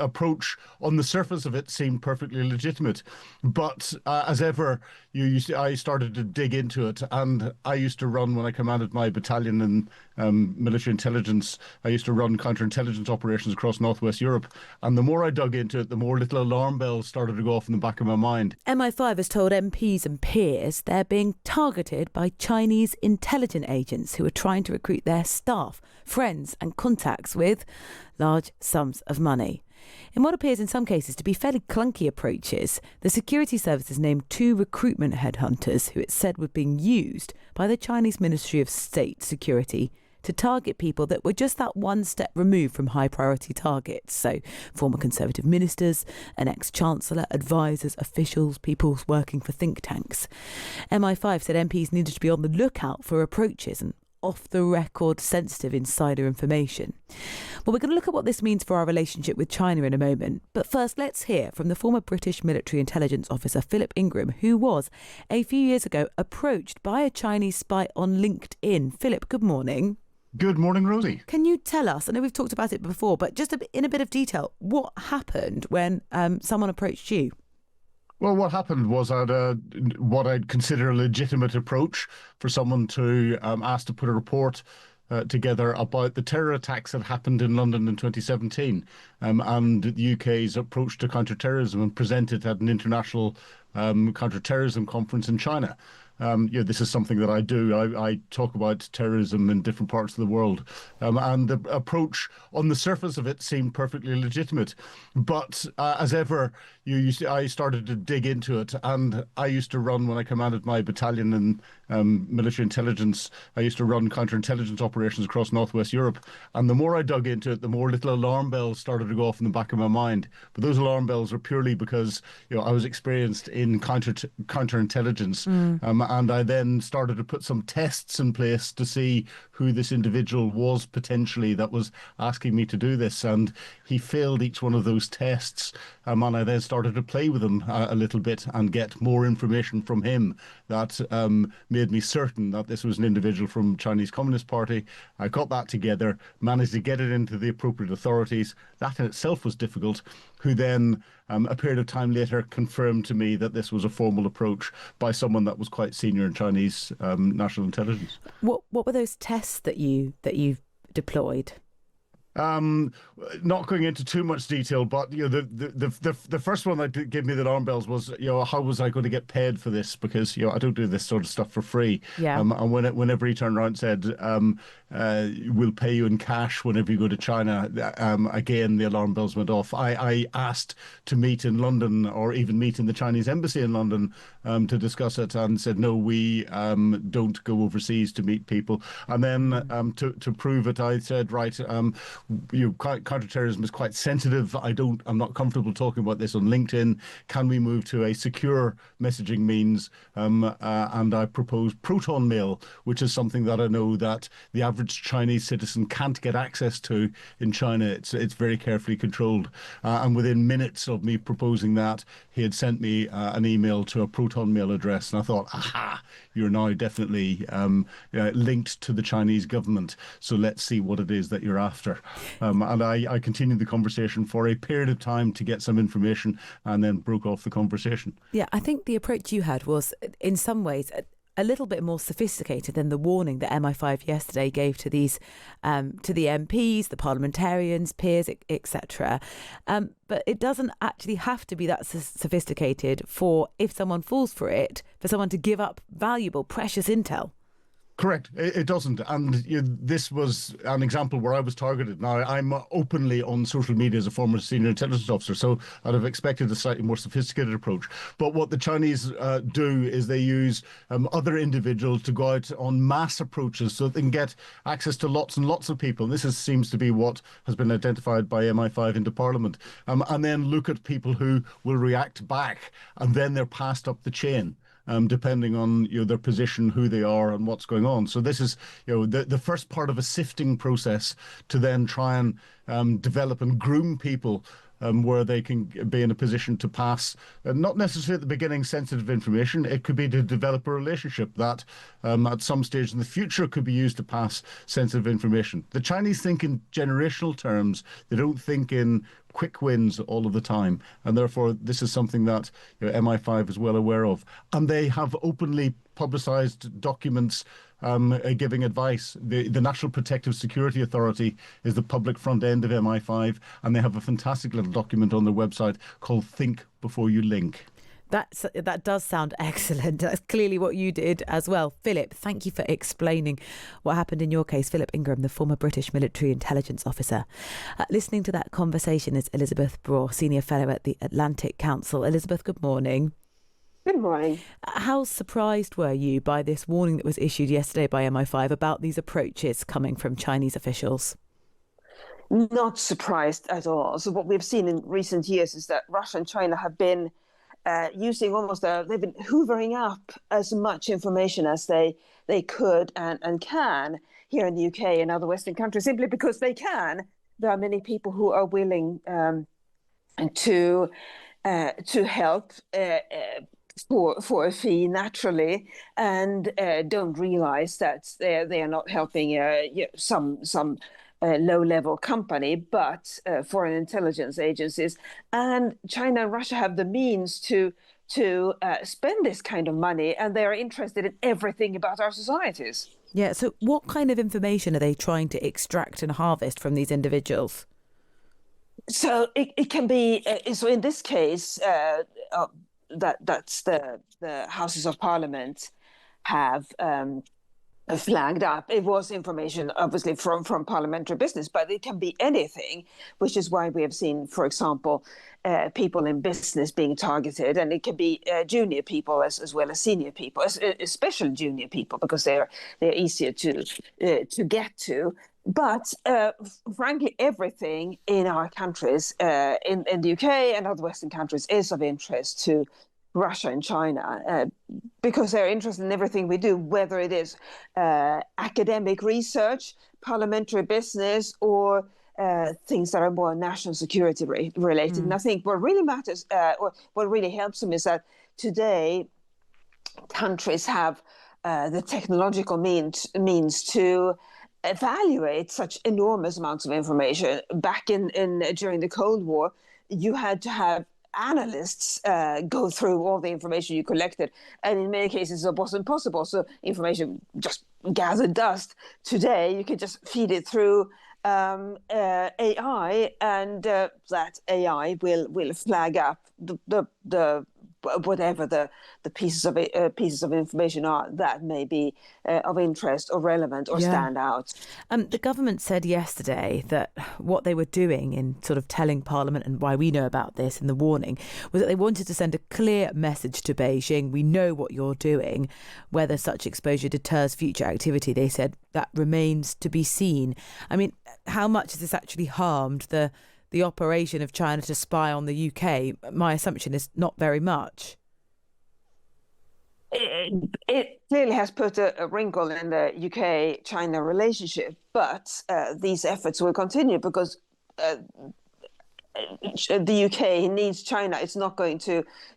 approach on the surface of it seemed perfectly legitimate. But as ever, I started to dig into it. And I used to run, when I commanded my battalion in military intelligence, I used to run counterintelligence operations across Northwest Europe. And the more I dug into it, the more little alarm bells started to go off in the back of my mind. MI5 has told MPs and peers they're being targeted by Chinese intelligence agents who are trying to recruit their staff, friends and contacts with large sums of money. In what appears in some cases to be fairly clunky approaches, the security services named 2 recruitment headhunters who it said were being used by the Chinese Ministry of State Security to target people that were just that one step removed from high priority targets. So former Conservative ministers, an ex-chancellor, advisors, officials, people working for think tanks. MI5 said MPs needed to be on the lookout for approaches and off-the-record sensitive insider information. Well, we're going to look at what this means for our relationship with China in a moment. But first, let's hear from the former British military intelligence officer Philip Ingram, who was, a few years ago, approached by a Chinese spy on LinkedIn. Philip, good morning. Good morning, Rosie. Can you tell us, I know we've talked about it before, but just in a bit of detail, what happened when someone approached you? Well, what happened was I had what I'd consider a legitimate approach for someone to ask to put a report together about the terror attacks that happened in London in 2017 and the UK's approach to counterterrorism, and presented at an international counterterrorism conference in China. This is something that I do. I talk about terrorism in different parts of the world. And the approach on the surface of it seemed perfectly legitimate. But as ever, I started to dig into it. And I used to run, when I commanded my battalion in military intelligence, I used to run counterintelligence operations across Northwest Europe. And the more I dug into it, the more little alarm bells started to go off in the back of my mind. But those alarm bells were purely because I was experienced in counterintelligence. And I then started to put some tests in place to see who this individual was potentially that was asking me to do this. And he failed each one of those tests. And I then started to play with him a little bit and get more information from him that made me certain that this was an individual from Chinese Communist Party. I got that together, managed to get it into the appropriate authorities. That in itself was difficult, who then, a period of time later, confirmed to me that this was a formal approach by someone that was quite senior in Chinese national intelligence. What were those tests that you deployed? Not going into too much detail, but the first one that gave me the alarm bells was how was I going to get paid for this, because I don't do this sort of stuff for free. Yeah. And whenever he turned around and said we'll pay you in cash whenever you go to China, again the alarm bells went off. I asked to meet in London, or even meet in the Chinese embassy in London, to discuss it, and said no, we don't go overseas to meet people. And then to prove it, I said, right, counterterrorism is quite sensitive. I'm not comfortable talking about this on LinkedIn. Can we move to a secure messaging means? And I proposed proton mail, which is something that I know that the average Chinese citizen can't get access to in China. It's very carefully controlled. And within minutes of me proposing that, he had sent me an email to a proton mail address. And I thought, aha, you're now definitely linked to the Chinese government. So let's see what it is that you're after. And I continued the conversation for a period of time to get some information, and then broke off the conversation. Yeah, I think the approach you had was, in some ways, a little bit more sophisticated than the warning that MI5 yesterday gave to these, to the MPs, the parliamentarians, peers, etc. But it doesn't actually have to be that sophisticated for, if someone falls for it, for someone to give up valuable, precious intel. Correct. It doesn't. And this was an example where I was targeted. Now, I'm openly on social media as a former senior intelligence officer, so I'd have expected a slightly more sophisticated approach. But what the Chinese do is they use other individuals to go out on mass approaches so that they can get access to lots and lots of people. And this seems to be what has been identified by MI5 into Parliament. And then look at people who will react back, and then they're passed up the chain. Depending on their position, who they are, and what's going on. So this is the first part of a sifting process to then try and develop and groom people where they can be in a position to pass, not necessarily at the beginning, sensitive information. It could be to develop a relationship that at some stage in the future could be used to pass sensitive information. The Chinese think in generational terms. They don't think in quick wins all of the time, and therefore this is something that MI5 is well aware of, and they have openly publicized documents giving advice. The National Protective Security Authority is the public front end of MI5, and they have a fantastic little document on their website called Think Before You Link. That does sound excellent. That's clearly what you did as well. Philip, thank you for explaining what happened in your case. Philip Ingram, the former British military intelligence officer. Listening to that conversation is Elizabeth Braw, Senior Fellow at the Atlantic Council. Elizabeth, good morning. Good morning. How surprised were you by this warning that was issued yesterday by MI5 about these approaches coming from Chinese officials? Not surprised at all. So what we've seen in recent years is that Russia and China have been using they've been hoovering up as much information as they could and can here in the UK and other Western countries, simply because they can. There are many people who are willing to help for a fee, naturally, and don't realize that they are not helping some low-level company, but foreign intelligence agencies. And China and Russia have the means to spend this kind of money, and they are interested in everything about our societies. Yeah, so what kind of information are they trying to extract and harvest from these individuals? So it can be, so in this case, that's the Houses of Parliament have flagged up. It was information, obviously, from parliamentary business, but it can be anything, which is why we have seen, for example, people in business being targeted, and it can be junior people as well as senior people, especially junior people, because they're easier to get to. But frankly, everything in our countries, in the UK and other Western countries, is of interest to Russia and China, because they're interested in everything we do, whether it is academic research, parliamentary business, or things that are more national security related. And I think what really matters, or what really helps them, is that today countries have the technological means to evaluate such enormous amounts of information. Back in during the Cold War, you had to have analysts go through all the information you collected, and in many cases it wasn't possible, so information just gathered dust. Today you can just feed it through AI, and that AI will flag up the whatever the pieces of information are that may be of interest or relevant or stand out. The government said yesterday that what they were doing in sort of telling Parliament, and why we know about this in the warning, was that they wanted to send a clear message to Beijing: we know what you're doing. Whether such exposure deters future activity, they said, that remains to be seen. I mean, how much has this actually harmed the operation of China to spy on the UK? My assumption is not very much. It clearly has put a wrinkle in the UK-China relationship, but these efforts will continue, because the UK needs China. It's not going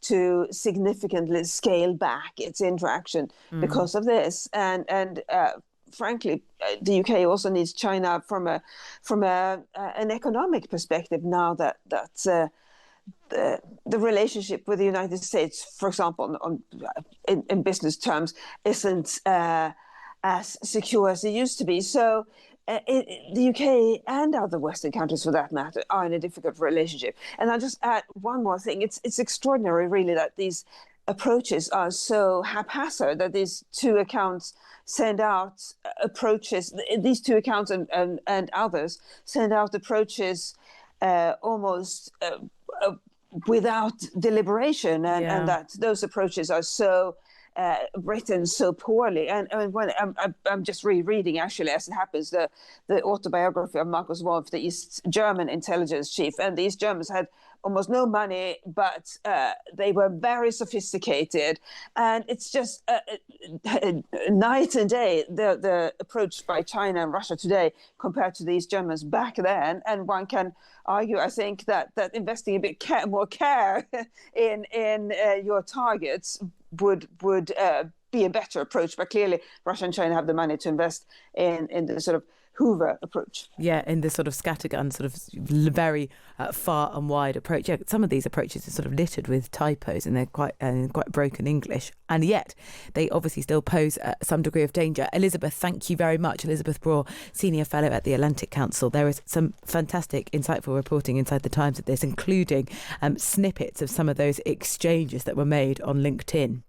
to significantly scale back its interaction because of this, and frankly, the UK also needs China from an economic perspective, now that the relationship with the United States, for example, in business terms, isn't as secure as it used to be. So the UK and other Western countries, for that matter, are in a difficult relationship. And I'll just add one more thing. It's extraordinary, really, that these approaches are so haphazard, that these two accounts send out approaches, these two accounts and others send out approaches almost without deliberation, and that those approaches are so written so poorly. And when I'm just rereading, actually, as it happens, the autobiography of Markus Wolf, the East German intelligence chief, and the East Germans had almost no money, but they were very sophisticated. And it's just night and day, the approach by China and Russia today compared to these Germans back then. And one can argue, I think, that investing a bit more care in your targets would be a better approach. But clearly, Russia and China have the money to invest in the sort of Hoover approach. Yeah, in this sort of scattergun, sort of very far and wide approach. Yeah, some of these approaches are sort of littered with typos and they're quite broken English. And yet they obviously still pose some degree of danger. Elizabeth, thank you very much. Elizabeth Braw, Senior Fellow at the Atlantic Council. There is some fantastic, insightful reporting inside the Times of this, including snippets of some of those exchanges that were made on LinkedIn.